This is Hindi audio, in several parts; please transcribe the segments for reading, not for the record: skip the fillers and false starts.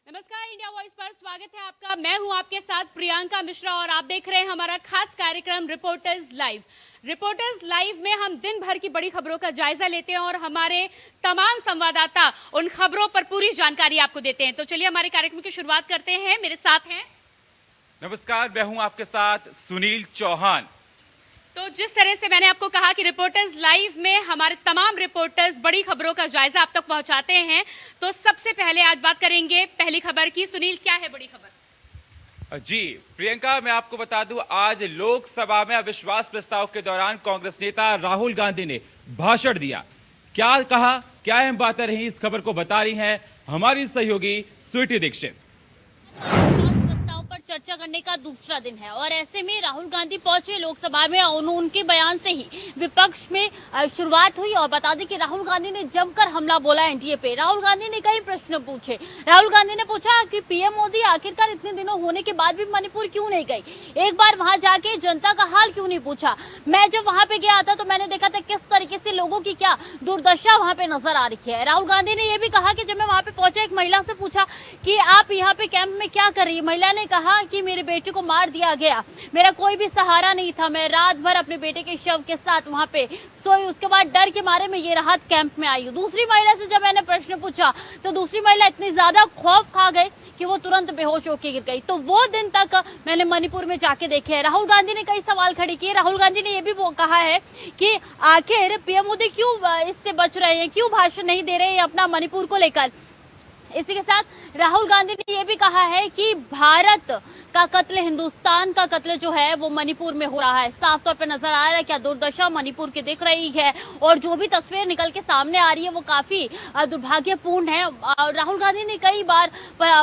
नमस्कार, इंडिया वॉइस पर स्वागत है आपका। मैं हूं आपके साथ प्रियंका मिश्रा और आप देख रहे हैं हमारा खास कार्यक्रम रिपोर्टर्स लाइव। रिपोर्टर्स लाइव में हम दिन भर की बड़ी खबरों का जायजा लेते हैं और हमारे तमाम संवाददाता उन खबरों पर पूरी जानकारी आपको देते हैं। तो चलिए हमारे कार्यक्रम की शुरुआत करते हैं। मेरे साथ हैं नमस्कार, मैं हूं आपके साथ सुनील चौहान। तो जिस तरह से मैंने आपको कहा कि रिपोर्टर्स लाइव में हमारे तमाम रिपोर्टर्स बड़ी खबरों का जायजा आप तक पहुंचाते हैं, तो सबसे पहले आज बात करेंगे पहली खबर की। सुनील, क्या है बड़ी खबर? जी प्रियंका, मैं आपको बता दूं, आज लोकसभा में अविश्वास प्रस्ताव के दौरान कांग्रेस नेता राहुल गांधी ने भाषण दिया। क्या कहा, क्या अहम बातें रही, इस खबर को बता रही हैं हमारी सहयोगी स्वीटी दीक्षित। चर्चा करने का दूसरा दिन है और ऐसे में राहुल गांधी पहुंचे लोकसभा में और उनके बयान से ही विपक्ष में शुरुआत हुई। और बता दें कि राहुल गांधी ने जमकर हमला बोला एनडीए पे। राहुल गांधी ने कई प्रश्न पूछे। राहुल गांधी ने पूछा कि पीएम मोदी आखिरकार इतने दिनों होने के बाद भी मणिपुर क्यों नहीं गई, एक बार वहां जाके जनता का हाल क्यों नहीं पूछा। मैं जब वहां पे गया था तो मैंने देखा था किस तरीके से लोगों की क्या दुर्दशा वहां पे नजर आ रही है। राहुल गांधी ने यह भी कहा कि जब मैं वहां पे पहुंचा, एक महिला से पूछा कि आप यहाँ पे कैंप में क्या कर रही है। महिला ने कहा कि मेरे बेटे को मार दिया गया, मेरा कोई भी सहारा नहीं था, मैं रात भर अपने बेटे के शव के साथ वहां पे सोई, उसके बाद डर के मारे मैं ये राहत कैंप में आई हूँ। दूसरी महिला से जब मैंने प्रश्न पूछा तो दूसरी महिला इतनी ज्यादा खौफ खा गई कि वो तुरंत बेहोश होकर गिर गई। तो वो दिन तक मैंने मणिपुर में जाके देखे हैं। राहुल गांधी ने कई सवाल खड़े किए। राहुल गांधी ने ये भी कहा है कि आखिर पीएम मोदी क्यों इससे बच रहे हैं, क्यों भाषण नहीं दे रहे हैं अपना मणिपुर को लेकर। इसी के साथ राहुल गांधी ने यह भी कहा है कि भारत का कत्ल, हिंदुस्तान का कत्ल जो है वो मणिपुर में हो रहा है। साफ तौर पर नजर आ रहा है क्या दुर्दशा मणिपुर की दिख रही है और जो भी तस्वीर निकल के सामने आ रही है वो काफी दुर्भाग्यपूर्ण है। राहुल गांधी ने कई बार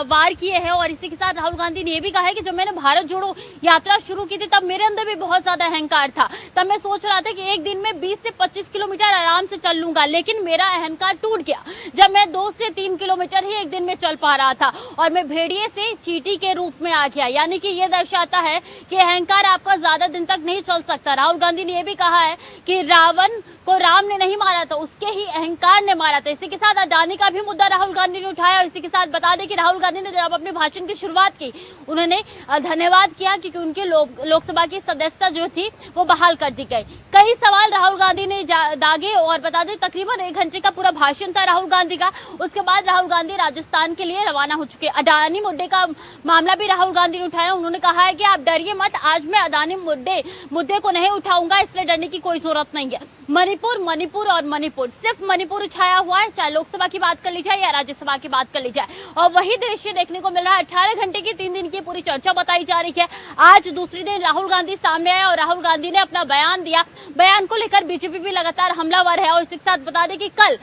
वार किए हैं और इसी के साथ राहुल गांधी ने यह भी कहा है कि जब मैंने भारत जोड़ो यात्रा शुरू की थी तब मेरे अंदर भी बहुत ज्यादा अहंकार था। तब मैं सोच रहा था कि एक दिन में 20 से 25 किलोमीटर आराम से चल लूंगा, लेकिन मेरा अहंकार टूट गया जब मैं 2 से 3 किलोमीटर ही एक दिन में चल पा रहा था और मैं भेड़िए से चींटी के रूप में आ गया। यानी कि यह दर्शाता है कि अहंकार आपका ज्यादा दिन तक नहीं चल सकता। राहुल गांधी ने यह भी कहा है कि रावण को राम ने नहीं मारा था, उसके ही अहंकार ने मारा था। इसी के साथ अडानी का भी मुद्दा राहुल गांधी ने उठाया। इसी के साथ बता दें कि राहुल गांधी ने जब अपने भाषण की शुरुआत की, उन्होंने धन्यवाद किया क्योंकि उनके लोकसभा की सदस्यता जो थी वो बहाल कर दी गई। कई सवाल राहुल गांधी ने दागे और बता दें तकरीबन 1 घंटे का पूरा भाषण था राहुल गांधी का। उसके बाद राहुल गांधी राजस्थान के लिए रवाना हो चुके। अडानी मुद्दे का मामला भी राहुल गांधी ने उठाया। उन्होंने कहा है कि आप डरिए मत, आज मैं अडानी मुद्दे को नहीं उठाऊंगा, इसलिए डरने की कोई जरूरत नहीं है। मणिपुर, मणिपुर और मणिपुर, सिर्फ मणिपुर छाया हुआ है, चाहे लोकसभा की बात कर ली जाए या राज्यसभा की बात कर ली जाए, और वही दृश्य देखने को मिल रहा है। 18 घंटे की 3 दिन की पूरी चर्चा बताई जा रही है। आज दूसरे दिन राहुल गांधी सामने आए और राहुल गांधी ने अपना बयान दिया। बयान को लेकर बीजेपी भी लगातार हमलावर है और इसी के साथ बता दें कि कल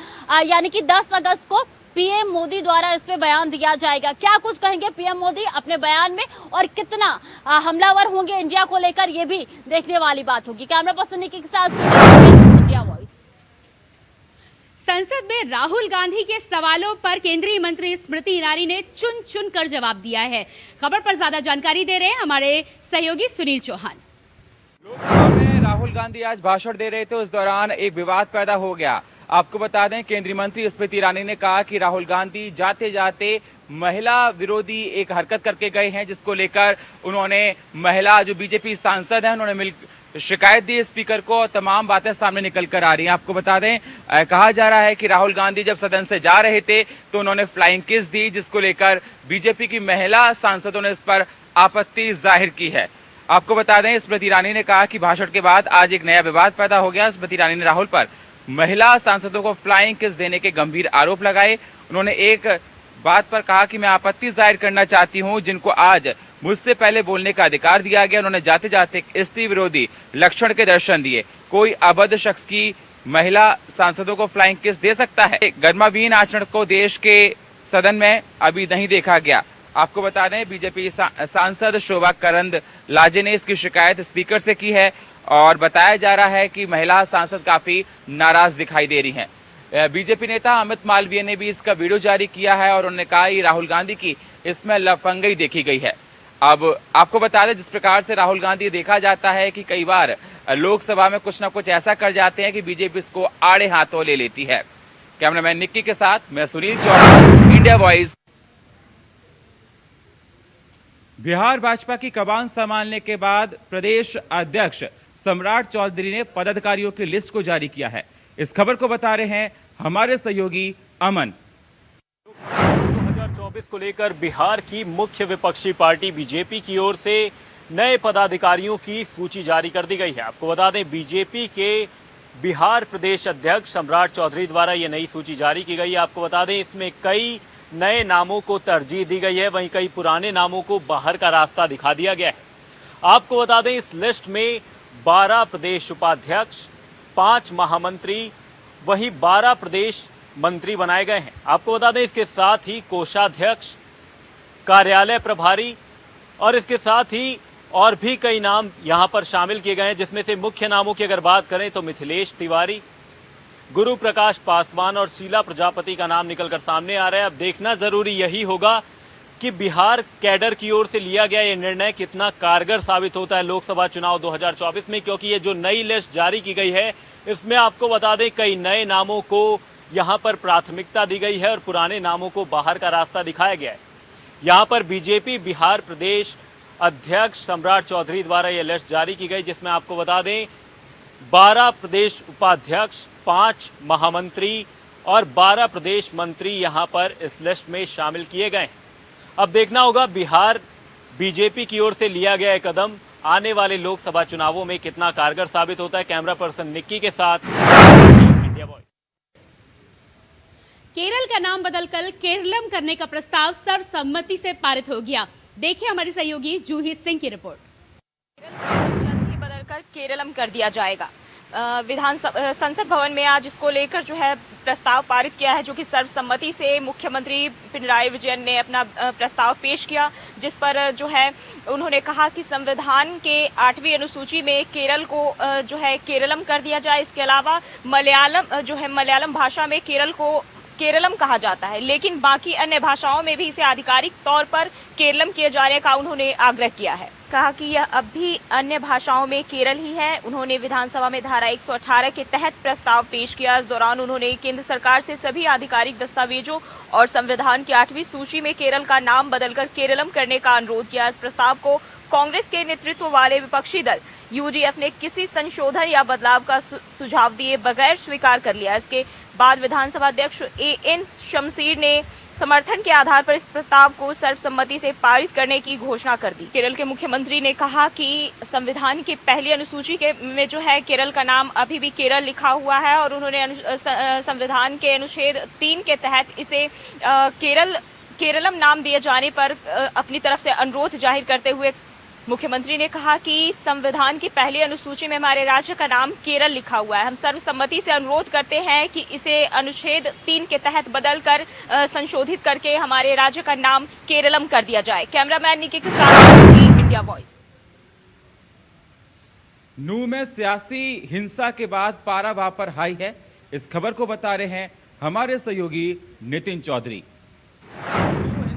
यानी कि 10 अगस्त को पीएम मोदी द्वारा इस पे बयान दिया जाएगा। क्या कुछ कहेंगे पीएम मोदी अपने बयान में और कितना हमलावर होंगे इंडिया को लेकर, ये भी देखने वाली बात होगी। कैमरा पर्सन के साथ इंडिया वॉइस। संसद में राहुल गांधी के सवालों पर केंद्रीय मंत्री स्मृति ईरानी ने चुन चुन कर जवाब दिया है। खबर पर ज्यादा जानकारी दे रहे हैं हमारे सहयोगी सुनील चौहान। लोकसभा में राहुल गांधी आज भाषण दे रहे थे, उस दौरान एक विवाद पैदा हो गया। आपको बता दें, केंद्रीय मंत्री स्मृति ईरानी ने कहा कि राहुल गांधी जाते जाते महिला विरोधी एक हरकत करके गए हैं, जिसको लेकर उन्होंने महिला जो बीजेपी सांसद हैं उन्होंने मिल शिकायत दी स्पीकर को और तमाम बातें सामने निकल कर आ रही हैं। आपको बता दें, कहा जा रहा है कि राहुल गांधी जब सदन से जा रहे थे तो उन्होंने फ्लाइंग किस दी, जिसको लेकर बीजेपी की महिला सांसदों ने इस पर आपत्ति जाहिर की है। आपको बता दें, स्मृति ईरानी ने कहा कि भाषण के बाद आज एक नया विवाद पैदा हो गया। स्मृति ईरानी ने राहुल पर महिला सांसदों को फ्लाइंग किस देने के गंभीर आरोप लगाए। उन्होंने एक बात पर कहा कि मैं आपत्ति जाहिर करना चाहती हूं, जिनको आज मुझसे पहले बोलने का अधिकार दिया गया, उन्होंने जाते जाते स्त्री विरोधी लक्षण के दर्शन दिए। कोई अभद्र शख्स की महिला सांसदों को फ्लाइंग किस दे सकता है? गर्मावीन आचरण को देश के सदन में अभी नहीं देखा गया। आपको बता दें, बीजेपी सांसद शोभा करंदलाजे ने इसकी शिकायत स्पीकर से की है और बताया जा रहा है कि महिला सांसद काफी नाराज दिखाई दे रही हैं। बीजेपी नेता अमित मालवीय ने भी इसका वीडियो जारी किया है और उन्होंने कहा कि राहुल गांधी की इसमें लफंगई देखी गई है। अब आपको बता दें, जिस प्रकार से राहुल गांधी देखा जाता है कि कई बार लोकसभा में कुछ ना कुछ ऐसा कर जाते हैं कि बीजेपी इसको आड़े हाथों ले लेती है। कैमरामैन निक्की के साथ मैं सुनील चौहान, इंडिया वॉइस। बिहार भाजपा की कमान संभालने के बाद प्रदेश अध्यक्ष सम्राट चौधरी ने पदाधिकारियों की लिस्ट को जारी किया है। इस खबर को बता रहे हैं हमारे सहयोगी अमन। 2024 को लेकर बिहार की मुख्य विपक्षी पार्टी बीजेपी की ओर से नए पदाधिकारियों की सूची जारी कर दी गई है। आपको बता दें, बीजेपी के बिहार प्रदेश अध्यक्ष सम्राट चौधरी द्वारा ये नई सूची जारी की गई है। आपको बता दें, इसमें कई नए नामों को तरजीह दी गई है, वहीं कई पुराने नामों को बाहर का रास्ता दिखा दिया गया है। आपको बता दें, इस लिस्ट में 12 प्रदेश उपाध्यक्ष, 5 महामंत्री, वहीं 12 प्रदेश मंत्री बनाए गए हैं। आपको बता दें, इसके साथ ही कोषाध्यक्ष, कार्यालय प्रभारी और इसके साथ ही और भी कई नाम यहां पर शामिल किए गए हैं, जिसमें से मुख्य नामों की अगर बात करें तो मिथिलेश तिवारी, गुरु प्रकाश पासवान और शीला प्रजापति का नाम निकलकर सामने आ रहा है। अब देखना जरूरी यही होगा कि बिहार कैडर की ओर से लिया गया ये निर्णय कितना कारगर साबित होता है लोकसभा चुनाव 2024 में, क्योंकि ये जो नई लिस्ट जारी की गई है इसमें आपको बता दें कई नए नामों को यहाँ पर प्राथमिकता दी गई है और पुराने नामों को बाहर का रास्ता दिखाया गया है। यहाँ पर बीजेपी बिहार प्रदेश अध्यक्ष सम्राट चौधरी द्वारा ये लिस्ट जारी की गई, जिसमें आपको बता दें 12 प्रदेश उपाध्यक्ष, 5 महामंत्री और 12 प्रदेश मंत्री यहां पर इस लिस्ट में शामिल किए गए। अब देखना होगा बिहार बीजेपी की ओर से लिया गया एक कदम आने वाले लोकसभा चुनावों में कितना कारगर साबित होता है। कैमरा पर्सन निक्की के साथ इंडिया बॉय। केरल का नाम बदलकर केरलम करने का प्रस्ताव सर्वसम्मति से पारित हो गया। देखिए हमारी सहयोगी जूही सिंह की रिपोर्ट। जल्द ही बदलकर केरलम कर दिया जाएगा। संसद भवन में आज इसको लेकर जो है प्रस्ताव पारित किया है, जो कि सर्वसम्मति से मुख्यमंत्री पिनराई विजयन ने अपना प्रस्ताव पेश किया, जिस पर जो है उन्होंने कहा कि संविधान के 8वीं अनुसूची में केरल को जो है केरलम कर दिया जाए। इसके अलावा मलयालम भाषा में केरल को केरलम कहा जाता है, लेकिन बाकी अन्य भाषाओं में भी इसे आधिकारिक तौर पर केरलम किए जाने का उन्होंने आग्रह किया है। कहा कि यह अब भी अन्य भाषाओं में केरल ही है। उन्होंने विधानसभा में धारा 118 के तहत प्रस्ताव पेश किया। इस दौरान उन्होंने केंद्र सरकार से सभी आधिकारिक दस्तावेजों और संविधान की 8वीं सूची में केरल का नाम बदलकर केरलम करने का अनुरोध किया। इस प्रस्ताव को कांग्रेस के नेतृत्व वाले विपक्षी दल यूडीएफ ने किसी संशोधन या बदलाव का सुझाव दिए बगैर स्वीकार कर लिया। इसके बाद विधानसभा अध्यक्ष एएन शमसीर ने समर्थन के आधार पर इस प्रस्ताव को सर्वसम्मति से पारित करने की घोषणा कर दी। केरल के मुख्यमंत्री ने कहा कि संविधान की पहली अनुसूची में जो है केरल का नाम अभी भी केरल लिखा हुआ है और उन्होंने संविधान के अनुच्छेद 3 के तहत इसे केरलम नाम दिए जाने पर अपनी तरफ से अनुरोध जाहिर करते हुए मुख्यमंत्री ने कहा कि संविधान की पहली अनुसूची में हमारे राज्य का नाम केरल लिखा हुआ है। हम सर्वसम्मति से अनुरोध करते हैं कि इसे अनुच्छेद 3 के तहत बदलकर संशोधित करके हमारे राज्य का नाम केरलम कर दिया जाए। कैमरामैन निकी के साथ इंडिया वॉइस। नूह में सियासी हिंसा के बाद पारा वहां पर हाई है। इस खबर को बता रहे हैं हमारे सहयोगी नितिन चौधरी।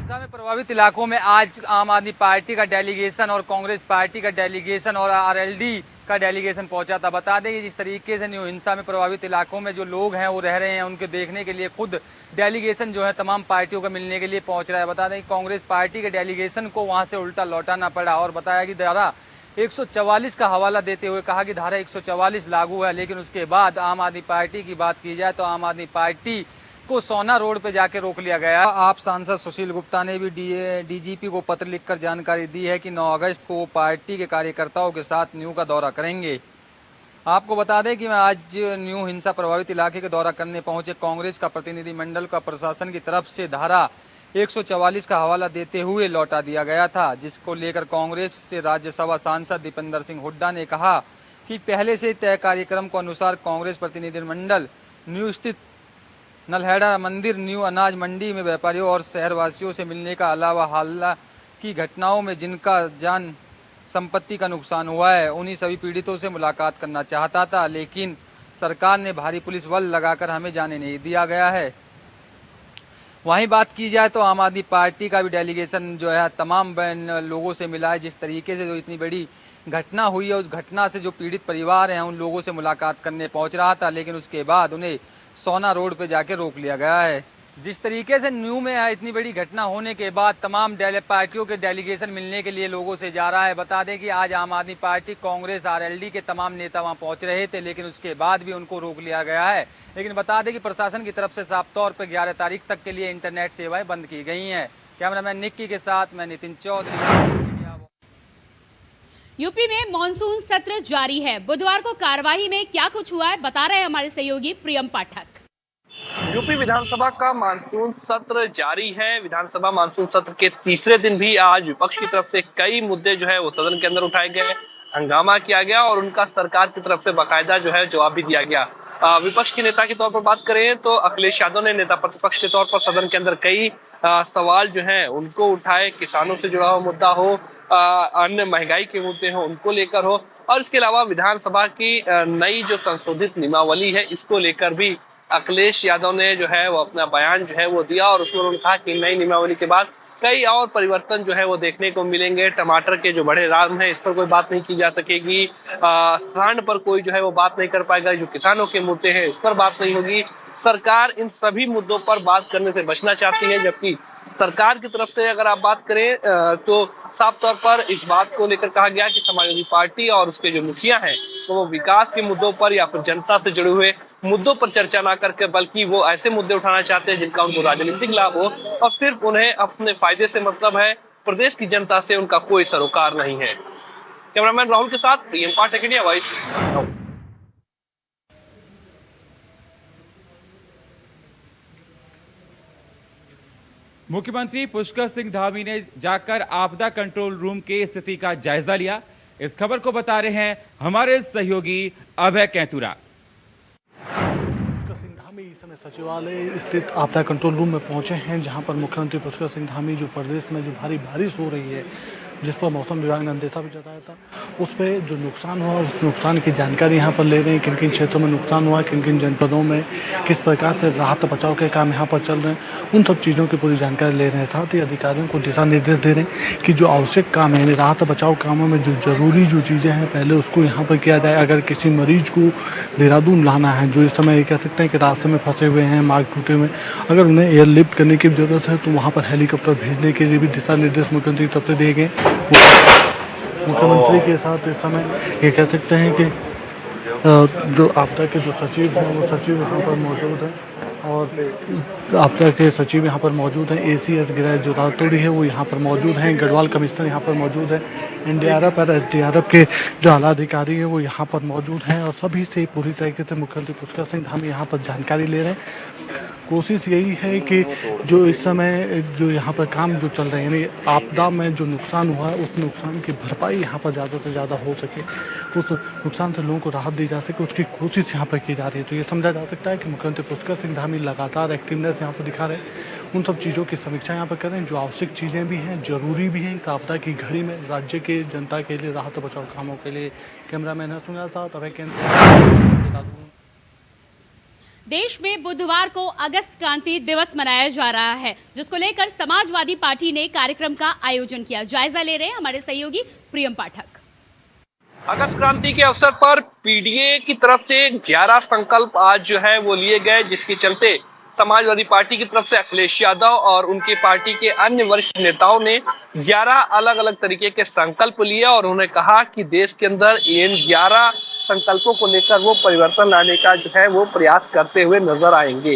हिंसा में प्रभावित इलाकों में आज आम आदमी पार्टी का डेलीगेशन और कांग्रेस पार्टी का डेलीगेशन और आरएलडी का डेलीगेशन पहुंचा था। बता दें कि जिस तरीके से न्यू हिंसा में प्रभावित इलाकों में जो लोग हैं वो रह रहे हैं, उनके देखने के लिए खुद डेलीगेशन जो है तमाम पार्टियों का मिलने के लिए पहुंच रहा है। बता दें कि कांग्रेस पार्टी के डेलीगेशन को वहां से उल्टा लौटाना पड़ा और बताया कि धारा 144 का हवाला देते हुए कहा कि धारा 144 लागू है। लेकिन उसके बाद आम आदमी पार्टी की बात की जाए तो आम आदमी पार्टी को सोना रोड पे जाके रोक लिया गया। आप सांसद सुशील गुप्ता ने भी डीजीपी को पत्र लिखकर जानकारी दी है कि 9 अगस्त को वो पार्टी के कार्यकर्ताओं के साथ न्यू का दौरा करेंगे। आपको बता दें कि मैं आज न्यू हिंसा प्रभावित इलाके का दौरा करने पहुंचे कांग्रेस का प्रतिनिधिमंडल का प्रशासन की तरफ से धारा 144 का हवाला देते हुए लौटा दिया गया था, जिसको लेकर कांग्रेस से राज्यसभा सांसद दीपेंद्र सिंह हुड्डा ने कहा कि पहले से तय कार्यक्रम के अनुसार कांग्रेस प्रतिनिधिमंडल न्यू स्थित नलहेड़ा मंदिर न्यू अनाज मंडी में व्यापारियों और शहरवासियों से मिलने का अलावा हाल की घटनाओं में जिनका जान संपत्ति का नुकसान हुआ है उन्हीं सभी पीड़ितों से मुलाकात करना चाहता था, लेकिन सरकार ने भारी पुलिस बल लगाकर हमें जाने नहीं दिया गया है। वहीं बात की जाए तो आम आदमी पार्टी का भी डेलीगेशन जो है तमाम लोगों से मिला है। जिस तरीके से जो इतनी बड़ी घटना हुई है उस घटना से जो पीड़ित परिवार हैं उन लोगों से मुलाकात करने पहुंच रहा था, लेकिन उसके बाद उन्हें सोना रोड पे जाके रोक लिया गया है। जिस तरीके से न्यू में इतनी बड़ी घटना होने के बाद तमाम पार्टियों के डेलीगेशन मिलने के लिए लोगों से जा रहा है। बता दें कि आज आम आदमी पार्टी, कांग्रेस, आरएलडी के तमाम नेता वहां पहुंच रहे थे, लेकिन उसके बाद भी उनको रोक लिया गया है। लेकिन बता दें कि प्रशासन की तरफ से साफ तौर पर 11 तारीख तक के लिए इंटरनेट सेवाएं बंद की गई हैं। कैमरामैन निक्की के साथ मैं नितिन चौधरी। यूपी में मॉनसून सत्र जारी है। बुधवार को कार्यवाही में क्या कुछ हुआ है, बता रहे हैं हमारे सहयोगी प्रियम पाठक। यूपी विधानसभा का मानसून सत्र जारी है। विधानसभा मानसून सत्र के तीसरे दिन भी आज विपक्ष की तरफ से कई मुद्दे जो है वो सदन के अंदर उठाए गए, हंगामा किया गया और उनका सरकार की तरफ से बाकायदा जो है जवाब भी दिया गया। विपक्ष के नेता के तौर पर बात करें तो अखिलेश यादव ने नेता प्रतिपक्ष के तौर पर सदन के अंदर कई सवाल जो है उनको उठाए। किसानों से जुड़ा हुआ मुद्दा हो, अन्य महंगाई के मुद्दे हो, उनको लेकर हो, और इसके अलावा विधानसभा की नई जो संशोधित नियमावली है इसको लेकर भी अखिलेश यादव ने जो है वो अपना बयान जो है वो दिया और उसमें उन्होंने कहा कि नई नियमावली के बाद कई और परिवर्तन जो है वो देखने को मिलेंगे। टमाटर के जो बड़े दाम है इस पर कोई बात नहीं की जा सकेगी, सांड पर कोई जो है वो बात नहीं कर पाएगा, जो किसानों के मुद्दे हैं इस पर बात नहीं होगी। सरकार इन सभी मुद्दों पर बात करने से बचना चाहती है, जबकि सरकार की तरफ से अगर आप बात करें तो साफ तौर पर इस बात को लेकर कहा गया कि समाजवादी पार्टी और उसके जो मुखिया हैं तो वो विकास के मुद्दों पर या फिर जनता से जुड़े हुए मुद्दों पर चर्चा ना करके बल्कि वो ऐसे मुद्दे उठाना चाहते हैं जिनका उनको राजनीतिक लाभ हो और सिर्फ उन्हें अपने फायदे से मतलब है, प्रदेश की जनता से उनका कोई सरोकार नहीं है। कैमरामैन राहुल के साथ प्रियम पाठक, इंडिया वॉइस। मुख्यमंत्री पुष्कर सिंह धामी ने जाकर आपदा कंट्रोल रूम के स्थिति का जायजा लिया। इस खबर को बता रहे हैं हमारे सहयोगी अभय कैंतुरा। पुष्कर सिंह धामी इस समय सचिवालय स्थित आपदा कंट्रोल रूम में पहुंचे हैं, जहां पर मुख्यमंत्री पुष्कर सिंह धामी जो प्रदेश में जो भारी बारिश हो रही है, जिस पर मौसम विभाग ने अंदेशा भी जताया था, उस पर जो नुकसान हुआ उस नुकसान की जानकारी यहाँ पर ले रहे हैं। किन किन क्षेत्रों में नुकसान हुआ, किन किन जनपदों में किस प्रकार से राहत बचाव के काम यहाँ पर चल रहे हैं, उन सब चीज़ों की पूरी जानकारी ले रहे हैं। साथ ही अधिकारियों को दिशा निर्देश दे रहे हैं कि जो आवश्यक काम है, यानी राहत बचाव कामों में जो जरूरी जो चीज़ें हैं पहले उसको यहाँ पर किया जाए। अगर किसी मरीज को देहरादून लाना है, जो इस समय कह सकते हैं कि रास्ते में फंसे हुए हैं, मार्ग टूटे हुए, अगर उन्हें एयरलिफ्ट करने की जरूरत है तो वहाँ पर हेलीकॉप्टर भेजने के लिए भी दिशा निर्देश मुख्यमंत्री की तरफ से दिए गए। मुख्यमंत्री के साथ इस समय ये कह सकते हैं कि जो आपदा के जो सचिव हैं वो सचिव यहाँ पर मौजूद हैं और आपदा के सचिव यहाँ पर मौजूद हैं। एसीएस गृह जो रातौड़ी है वो यहाँ पर मौजूद हैं। गढ़वाल कमिश्नर यहाँ पर मौजूद है। एनडीआरएफ और एसडीआरएफ के जो आला अधिकारी हैं वो यहाँ पर मौजूद हैं और सभी से पूरी तरीके से मुख्यमंत्री पुष्कर सिंह धामी यहाँ पर जानकारी ले रहे हैं। कोशिश यही है कि जो इस समय जो यहाँ पर काम जो चल रहे हैं, यानी आपदा में जो नुकसान हुआ है उस नुकसान की भरपाई यहाँ पर ज़्यादा से ज़्यादा हो सके, उस नुकसान से लोगों को राहत दी जा सके, उसकी कोशिश यहाँ पर की जा रही है। तो ये समझा जा सकता है कि मुख्यमंत्री पुष्कर सिंह धामी लगातार एक्टिवनेस यहाँ पर दिखा रहे हैं। उन सब चीज़ों की समीक्षा यहाँ पर करें जो आवश्यक चीज़ें भी हैं, जरूरी भी हैं इस आपदा की घड़ी में राज्य के जनता के लिए, राहत बचाव कामों के लिए। कैमरामैन है सुनील साहब, अभय केंद्र। देश में बुधवार को अगस्त क्रांति दिवस मनाया जा रहा है, जिसको लेकर समाजवादी पार्टी ने कार्यक्रम का आयोजन किया। जायजा ले रहे हैं हमारे सहयोगी प्रियम पाठक। अगस्त क्रांति के अवसर पर पीडीए की तरफ से 11 संकल्प आज जो है वो लिए गए, जिसके चलते समाजवादी पार्टी की तरफ से अखिलेश यादव और उनकी पार्टी के अन्य वरिष्ठ नेताओं ने 11 अलग अलग तरीके के संकल्प लिए और उन्होंने कहा कि देश के अंदर इन 11 संकल्पों को लेकर वो परिवर्तन लाने का जो है वो प्रयास करते हुए नजर आएंगे।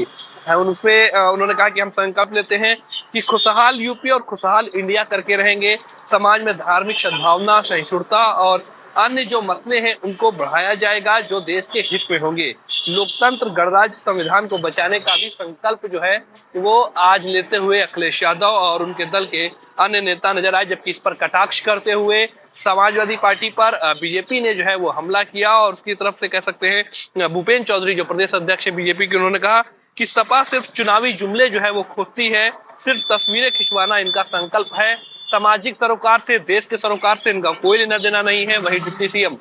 उन्होंने कहा कि हम संकल्प लेते हैं कि खुशहाल यूपी और खुशहाल इंडिया करके रहेंगे। समाज में धार्मिक सद्भावना, सहिष्णुता और अन्य जो मसले हैं उनको बढ़ाया जाएगा जो देश के हित में होंगे। लोकतंत्र, गणराज्य, संविधान को बचाने का भी संकल्प जो है वो आज लेते हुए अखिलेश यादव और उनके दल के अन्य नेता नजर आए। जबकि इस पर कटाक्ष करते हुए समाजवादी पार्टी पर बीजेपी ने जो है वो हमला किया और उसकी तरफ से कह सकते हैं भूपेंद्र चौधरी जो प्रदेश अध्यक्ष है बीजेपी के, उन्होंने कहा कि सपा सिर्फ चुनावी जुमले जो है वो खोजती है, सिर्फ तस्वीरें खिंचवाना इनका संकल्प है। सामाजिक सरोकार से, देश के सरोकार से इनका कोई लेना देना नहीं है। वहीं डिप्टी सीएम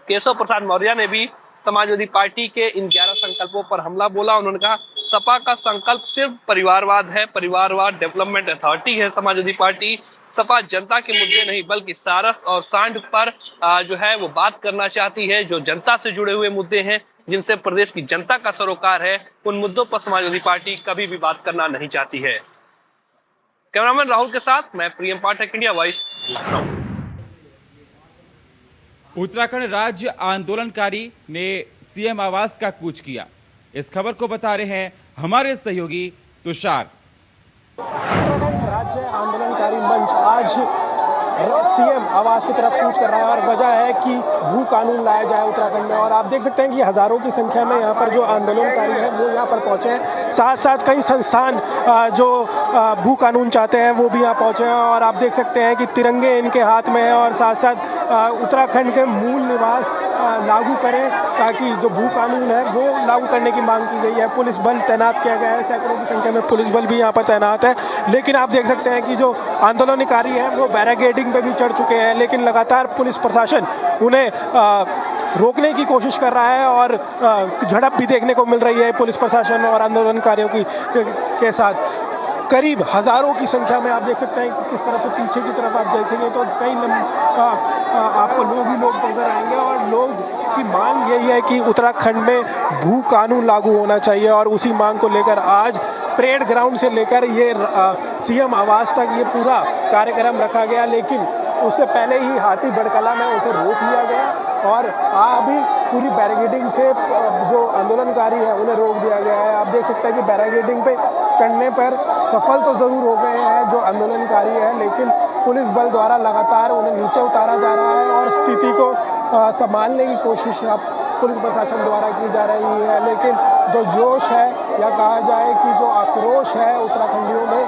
केशव प्रसाद मौर्य ने भी समाजवादी पार्टी के इन 11 संकल्पों पर हमला बोला। उन्होंने कहा सपा का संकल्प सिर्फ परिवारवाद है, परिवारवाद डेवलपमेंट अथॉरिटी है समाजवादी पार्टी। सपा जनता के मुद्दे नहीं बल्कि सारस और सांड पर जो है वो बात करना चाहती है। जो जनता से जुड़े हुए मुद्दे हैं, जिनसे प्रदेश की जनता का सरोकार है, उन मुद्दों पर समाजवादी पार्टी कभी भी बात करना नहीं चाहती है। कैमरामैन राहुल के साथ मैं प्रियम पाठक, इंडिया वॉइस, लखनऊ। उत्तराखंड राज्य आंदोलनकारी ने सीएम आवास का कूच किया। इस खबर को बता रहे हैं हमारे सहयोगी तुषार। उत्तराखंड राज्य आंदोलनकारी मंच आज सीएम आवास की तरफ कूच कर रहा है और वजह है कि भू कानून लाया जाए उत्तराखंड में। और आप देख सकते हैं कि हजारों की संख्या में यहाँ पर जो आंदोलनकारी हैं वो यहाँ पर पहुँचे हैं। साथ साथ कई संस्थान जो भू कानून चाहते हैं वो भी यहाँ पहुँचे हैं। और आप देख सकते हैं कि तिरंगे इनके हाथ में है और साथ साथ उत्तराखंड के मूल निवास लागू करें, ताकि जो भू कानून है वो लागू करने की मांग की गई है। पुलिस बल तैनात किया गया है, सैकड़ों की संख्या में पुलिस बल भी यहाँ पर तैनात है। लेकिन आप देख सकते हैं कि जो आंदोलनकारी हैं वो बैरिकेडिंग पे भी चढ़ चुके हैं, लेकिन लगातार पुलिस प्रशासन उन्हें रोकने की कोशिश कर रहा है और झड़प भी देखने को मिल रही है पुलिस प्रशासन और आंदोलनकारियों के साथ। करीब हजारों की संख्या में आप देख सकते हैं कि किस तरह से पीछे की तरफ आप देखेंगे तो कई आपको लोग ही लोग नजर आएंगे। और लोग की मांग यही है कि उत्तराखंड में भू कानून लागू होना चाहिए और उसी मांग को लेकर आज परेड ग्राउंड से लेकर ये सीएम आवास तक ये पूरा कार्यक्रम रखा गया। लेकिन उससे पहले ही हाथी बड़कला में उसे रोक लिया गया और अभी पूरी बैरिकेडिंग से जो आंदोलनकारी है उन्हें रोक दिया गया है। आप देख सकते हैं कि बैरिकेडिंग पे चढ़ने पर सफल तो ज़रूर हो गए हैं जो आंदोलनकारी है, लेकिन पुलिस बल द्वारा लगातार उन्हें नीचे उतारा जा रहा है और स्थिति को संभालने की कोशिश पुलिस प्रशासन द्वारा की जा रही है। लेकिन जो जोश है या कहा जाए कि जो आक्रोश है उत्तराखंडियों में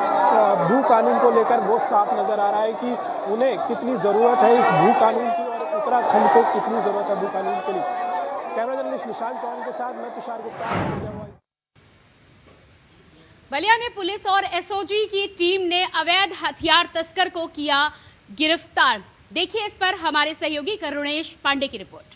भू कानून को लेकर वो साफ नज़र आ रहा है कि उन्हें कितनी ज़रूरत है इस भू कानून की और उत्तराखंड को कितनी ज़रूरत है भू कानून के लिए। कैमरा जर्नलिस्ट निशांत चौहान के साथ मैं तुषार गुप्ता। बलिया में पुलिस और एसओजी की टीम ने अवैध हथियार तस्कर को किया गिरफ्तार। देखिए इस पर हमारे सहयोगी करुणेश पांडे की रिपोर्ट।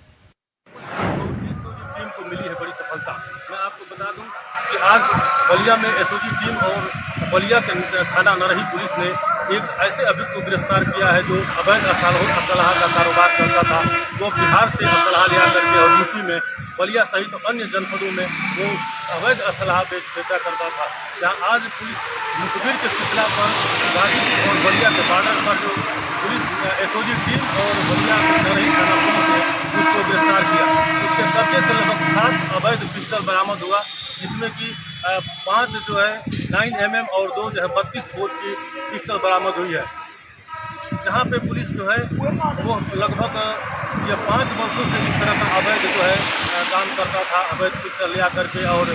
टीम को मिली है बड़ी सफलता। मैं आपको बता दूं कि आज बलिया में एसओजी टीम और बलिया के थाना नरही पुलिस ने एक ऐसे अभियुक्त को गिरफ्तार किया है जो अवैध असलहा का कारोबार करता था। वो बिहार से असलहा लिया करके और यूपी में बलिया सहित अन्य जनपदों में वो अवैध असलहा बेचा करता था। जहाँ आज पुलिस मुखबिर के सिलसिला पर गाजीपुर और बलिया के बॉर्डर पर जो पुलिस एसओजी टीम और बलिया नरही थाना पुलिस ने उसको गिरफ्तार किया। उसके कब्जे से लगभग 7 अवैध पिस्टल बरामद हुआ, जिसमें कि 5 जो है 9mm और 2 जो है 32 बोर की पिस्टल बरामद हुई है। जहाँ पे पुलिस जो है वो लगभग ये 5 वर्षों से इस तरह का अवैध जो है काम करता था, अवैध पिस्टल लिया करके और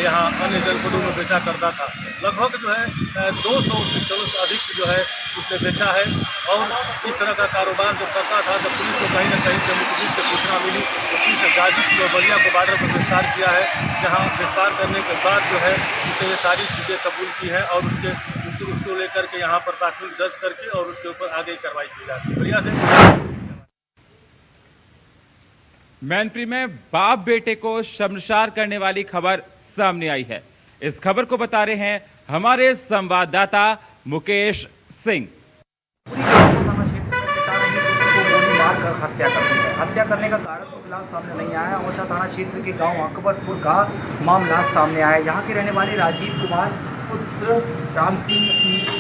यहाँ अन्य जनपदों में बेचा करता था। लगभग जो है 200 पिस्टलों से अधिक जो है उसने बेचा है। और इस तरह का कारोबार जो करता था, जब पुलिस को कहीं ना कहीं से मुखबिर से सूचना मिली तो पुलिस ने गाजीपुर और बलिया को बॉर्डर पर गिरफ्तार किया है। जहाँ गिरफ्तार करने के बाद जो है उसने ये सारी चीज़ें कबूल की हैं और उसको लेकर के यहाँ पर प्राथमिक दर्ज करके और उसके ऊपर आगे कार्रवाई की जाती है। बलिया से मैनपुरी में बाप बेटे को शर्मसार करने वाली खबर सामने आई है। इस खबर को बता रहे हैं हमारे संवाददाता मुकेश सिंह। हत्या करती है। हत्या करने का कारण तो फिलहाल सामने नहीं आया। औसा थाना क्षेत्र के गांव अकबरपुर का मामला सामने आया। यहाँ के रहने वाले राजीव कुमार पुत्र राम सिंह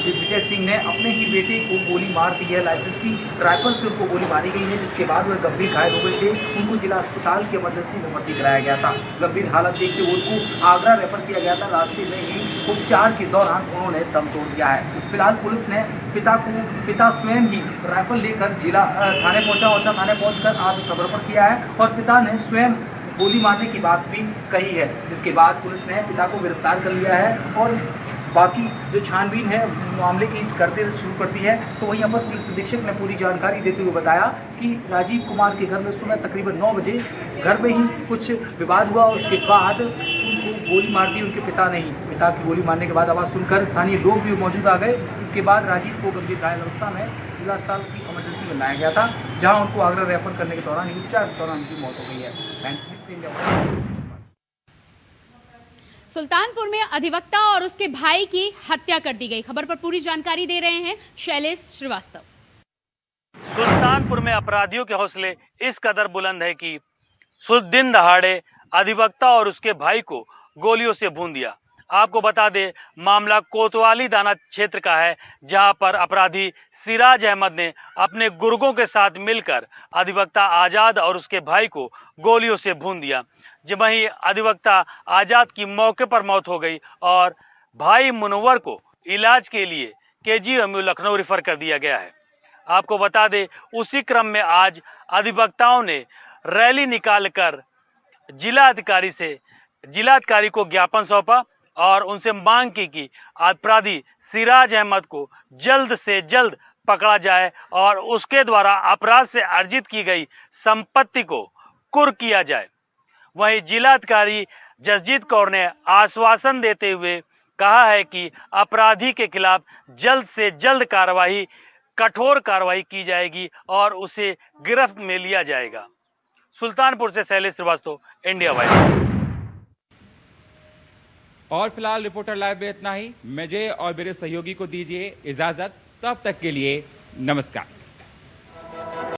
विजय सिंह ने अपने ही बेटे को गोली मार दी है। लाइसेंसी राइफल से उनको गोली मारी गई है, जिसके बाद वह गंभीर घायल हो गए थे। उनको जिला अस्पताल के इमरजेंसी में भर्ती कराया गया था। गंभीर हालत देखते हुए उनको आगरा रेफर किया गया था। रास्ते में ही उपचार के दौरान उन्होंने दम तोड़ दिया है। फिलहाल पुलिस ने पिता स्वयं ही राइफल लेकर जिला थाने पहुंचा। औसा थाने पहुंचकर आत्मसमर्पण किया है और पिता ने स्वयं गोली मारने की बात भी कही है, जिसके बाद पुलिस ने पिता को गिरफ्तार कर लिया है और बाकी जो छानबीन है मामले की करते शुरू कर दी है। तो वहीं पर पुलिस अधीक्षक ने पूरी जानकारी देते हुए बताया कि राजीव कुमार के घर में सुबह तकरीबन 9 बजे घर में ही कुछ विवाद हुआ और उसके बाद उनको गोली मार दी उनके पिता ने ही। पिता की गोली मारने के बाद आवाज़ सुनकर स्थानीय लोग भी मौजूद आ गए। इसके बाद राजीव को गंभीर घायल अवस्था में जिला अस्पताल की इमरजेंसी में लाया गया था, जहाँ उनको आगरा रेफर करने के दौरान उपचार के दौरान उनकी मौत हो गई है। सुल्तानपुर में अधिवक्ता और उसके भाई की हत्या कर दी गई। खबर पर पूरी जानकारी दे रहे हैं शैलेश श्रीवास्तव। सुल्तानपुर में अपराधियों के हौसले इस कदर बुलंद है कि दिन दहाड़े अधिवक्ता और उसके भाई को गोलियों से भून दिया। आपको बता दें, मामला कोतवाली दाना क्षेत्र का है, जहां पर अपराधी सिराज अहमद ने अपने गुर्गों के साथ मिलकर अधिवक्ता आजाद और उसके भाई को गोलियों से भून दिया। जब वहीं अधिवक्ता आजाद की मौके पर मौत हो गई और भाई मुनव्वर को इलाज के लिए KGMU लखनऊ रेफर कर दिया गया है। आपको बता दें, उसी क्रम में आज अधिवक्ताओं ने रैली निकालकर जिलाधिकारी को ज्ञापन सौंपा और उनसे मांग की कि अपराधी सिराज अहमद को जल्द से जल्द पकड़ा जाए और उसके द्वारा अपराध से अर्जित की गई संपत्ति को कुर्क किया जाए। वहीं जिलाधिकारी जसजीत कौर ने आश्वासन देते हुए कहा है कि अपराधी के खिलाफ जल्द से जल्द कठोर कार्रवाई की जाएगी और उसे गिरफ्त में लिया जाएगा। सुल्तानपुर से शैलेश श्रीवास्तव, इंडिया वाइड। और फिलहाल रिपोर्टर लाइव में इतना ही। मुझे और मेरे सहयोगी को दीजिए इजाजत। तब तक के लिए नमस्कार।